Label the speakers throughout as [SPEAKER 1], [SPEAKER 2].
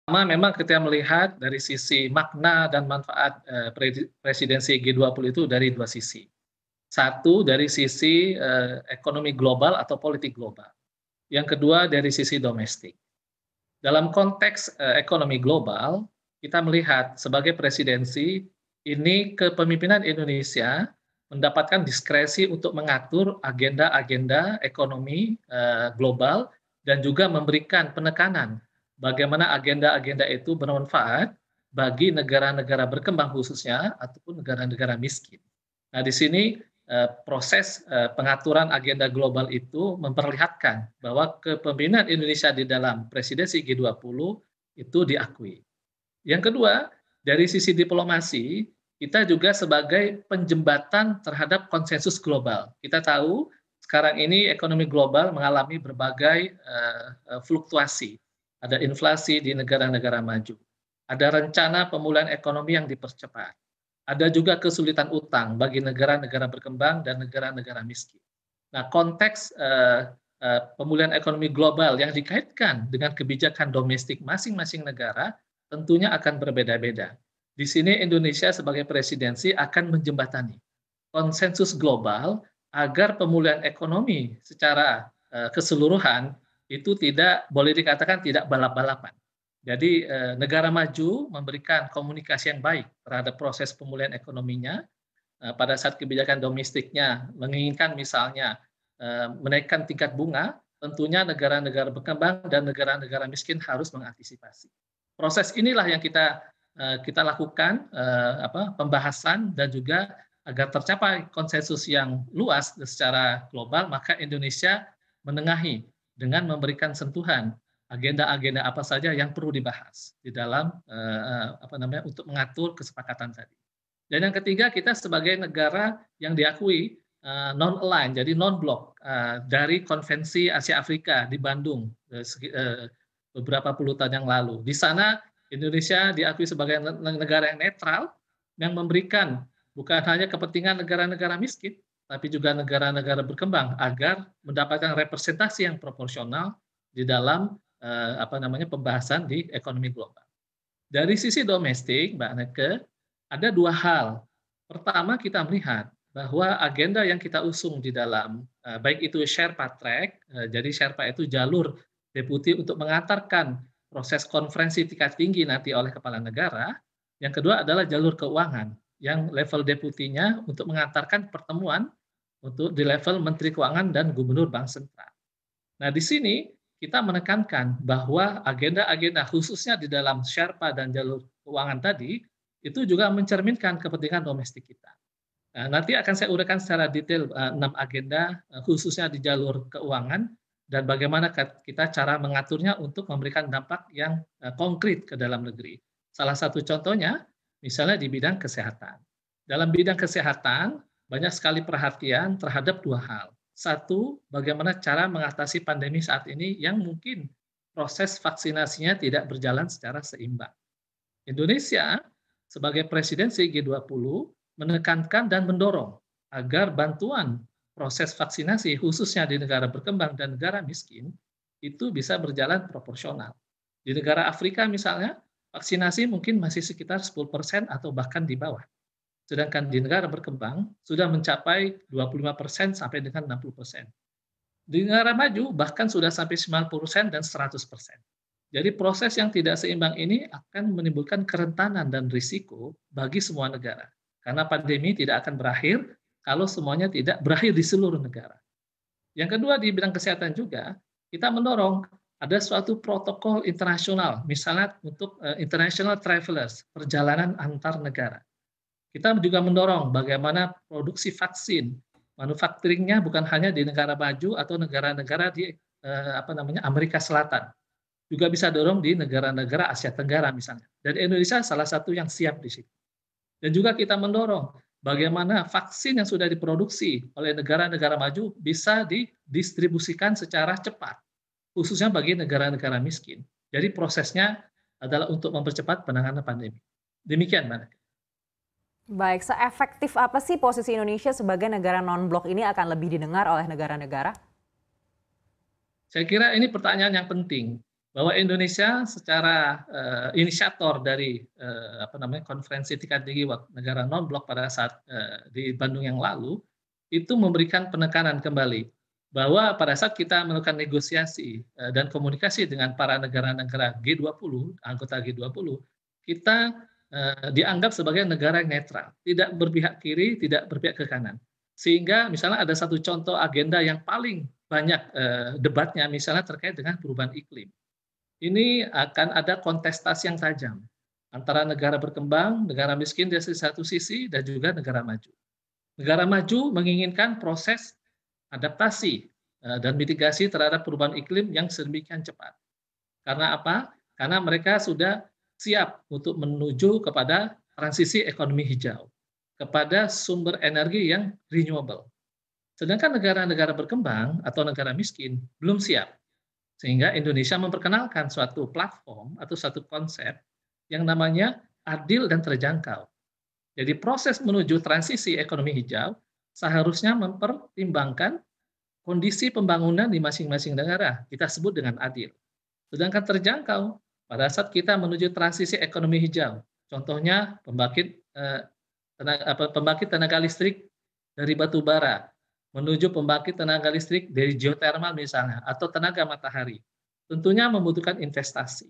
[SPEAKER 1] Memang kita melihat dari sisi makna dan manfaat, presidensi G20 itu dari 2 sisi. Satu dari sisi, ekonomi global atau politik global. Yang kedua dari sisi domestik. Dalam konteks, ekonomi global, kita melihat sebagai presidensi, ini kepemimpinan Indonesia mendapatkan diskresi untuk mengatur agenda-agenda ekonomi, global dan juga memberikan penekanan bagaimana agenda-agenda itu bermanfaat bagi negara-negara berkembang khususnya ataupun negara-negara miskin. Nah, di sini proses pengaturan agenda global itu memperlihatkan bahwa kepemimpinan Indonesia di dalam presidensi G20 itu diakui. Yang kedua, dari sisi diplomasi, kita juga sebagai penjembatan terhadap konsensus global. Kita tahu sekarang ini ekonomi global mengalami berbagai fluktuasi. Ada inflasi di negara-negara maju. Ada rencana pemulihan ekonomi yang dipercepat. Ada juga kesulitan utang bagi negara-negara berkembang dan negara-negara miskin. Nah, konteks pemulihan ekonomi global yang dikaitkan dengan kebijakan domestik masing-masing negara tentunya akan berbeda-beda. Di sini Indonesia sebagai presidensi akan menjembatani konsensus global agar pemulihan ekonomi secara keseluruhan itu tidak boleh dikatakan tidak balap-balapan. Jadi negara maju memberikan komunikasi yang baik terhadap proses pemulihan ekonominya pada saat kebijakan domestiknya menginginkan misalnya menaikkan tingkat bunga, tentunya negara-negara berkembang dan negara-negara miskin harus mengantisipasi. Proses inilah yang kita lakukan pembahasan dan juga agar tercapai konsensus yang luas secara global, maka Indonesia menengahi dengan memberikan sentuhan agenda-agenda apa saja yang perlu dibahas di dalam untuk mengatur kesepakatan tadi. Dan yang ketiga, kita sebagai negara yang diakui non-align, jadi non-blok dari Konvensi Asia Afrika di Bandung beberapa puluh tahun yang lalu. Di sana Indonesia diakui sebagai negara yang netral yang memberikan bukan hanya kepentingan negara-negara miskin, tapi juga negara-negara berkembang agar mendapatkan representasi yang proporsional di dalam pembahasan di ekonomi global. Dari sisi domestik, Mbak Neke, ada dua hal. Pertama, kita melihat bahwa agenda yang kita usung di dalam, baik itu Sherpa Track, jadi Sherpa itu jalur deputi untuk mengantarkan proses konferensi tingkat tinggi nanti oleh kepala negara. Yang kedua adalah jalur keuangan, yang level deputinya untuk mengantarkan pertemuan untuk di level Menteri Keuangan dan Gubernur Bank Sentral. Nah, di sini kita menekankan bahwa agenda-agenda khususnya di dalam Sherpa dan jalur keuangan tadi, itu juga mencerminkan kepentingan domestik kita. Nah, nanti akan saya uraikan secara detail 6 agenda khususnya di jalur keuangan dan bagaimana kita cara mengaturnya untuk memberikan dampak yang konkret ke dalam negeri. Salah satu contohnya misalnya di bidang kesehatan. Dalam bidang kesehatan banyak sekali perhatian terhadap dua hal. Satu, bagaimana cara mengatasi pandemi saat ini yang mungkin proses vaksinasinya tidak berjalan secara seimbang. Indonesia sebagai presidensi G20 menekankan dan mendorong agar bantuan proses vaksinasi khususnya di negara berkembang dan negara miskin itu bisa berjalan proporsional. Di negara Afrika misalnya, vaksinasi mungkin masih sekitar 10% atau bahkan di bawah. Sedangkan di negara berkembang sudah mencapai 25% sampai dengan 60%. Di negara maju bahkan sudah sampai 90% dan 100%. Jadi proses yang tidak seimbang ini akan menimbulkan kerentanan dan risiko bagi semua negara. Karena pandemi tidak akan berakhir kalau semuanya tidak berakhir di seluruh negara. Yang kedua di bidang kesehatan juga, kita mendorong ada suatu protokol internasional, misalnya untuk international travelers, perjalanan antar negara. Kita juga mendorong bagaimana produksi vaksin, manufacturing-nya bukan hanya di negara maju atau negara-negara di Amerika Selatan. Juga bisa dorong di negara-negara Asia Tenggara misalnya. Dan Indonesia salah satu yang siap di situ. Dan juga kita mendorong bagaimana vaksin yang sudah diproduksi oleh negara-negara maju bisa didistribusikan secara cepat, khususnya bagi negara-negara miskin. Jadi prosesnya adalah untuk mempercepat penanganan pandemi. Demikian, Mbak.
[SPEAKER 2] Baik, seefektif apa sih posisi Indonesia sebagai negara non-blok ini akan lebih didengar oleh negara-negara?
[SPEAKER 1] Saya kira ini pertanyaan yang penting. bahwa Indonesia secara inisiator dari konferensi tingkat tinggi negara non-blok pada saat di Bandung yang lalu, itu memberikan penekanan kembali bahwa pada saat kita melakukan negosiasi dan komunikasi dengan para negara-negara G20, anggota G20, kita dianggap sebagai negara yang netral, tidak berpihak kiri, tidak berpihak ke kanan. Sehingga misalnya ada satu contoh agenda yang paling banyak debatnya misalnya terkait dengan perubahan iklim. Ini akan ada kontestasi yang tajam antara negara berkembang, negara miskin dari satu sisi, dan juga negara maju. Negara maju menginginkan proses adaptasi dan mitigasi terhadap perubahan iklim yang sedemikian cepat. Karena apa? Karena mereka sudah siap untuk menuju kepada transisi ekonomi hijau, kepada sumber energi yang renewable. Sedangkan negara-negara berkembang atau negara miskin belum siap. Sehingga Indonesia memperkenalkan suatu platform atau satu konsep yang namanya adil dan terjangkau. Jadi proses menuju transisi ekonomi hijau seharusnya mempertimbangkan kondisi pembangunan di masing-masing negara, kita sebut dengan adil. Sedangkan terjangkau pada saat kita menuju transisi ekonomi hijau, contohnya pembangkit tenaga listrik dari batu bara, menuju pembangkit tenaga listrik dari geotermal misalnya, atau tenaga matahari. Tentunya membutuhkan investasi.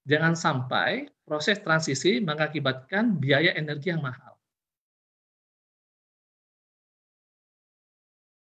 [SPEAKER 1] Jangan sampai proses transisi mengakibatkan biaya energi yang mahal.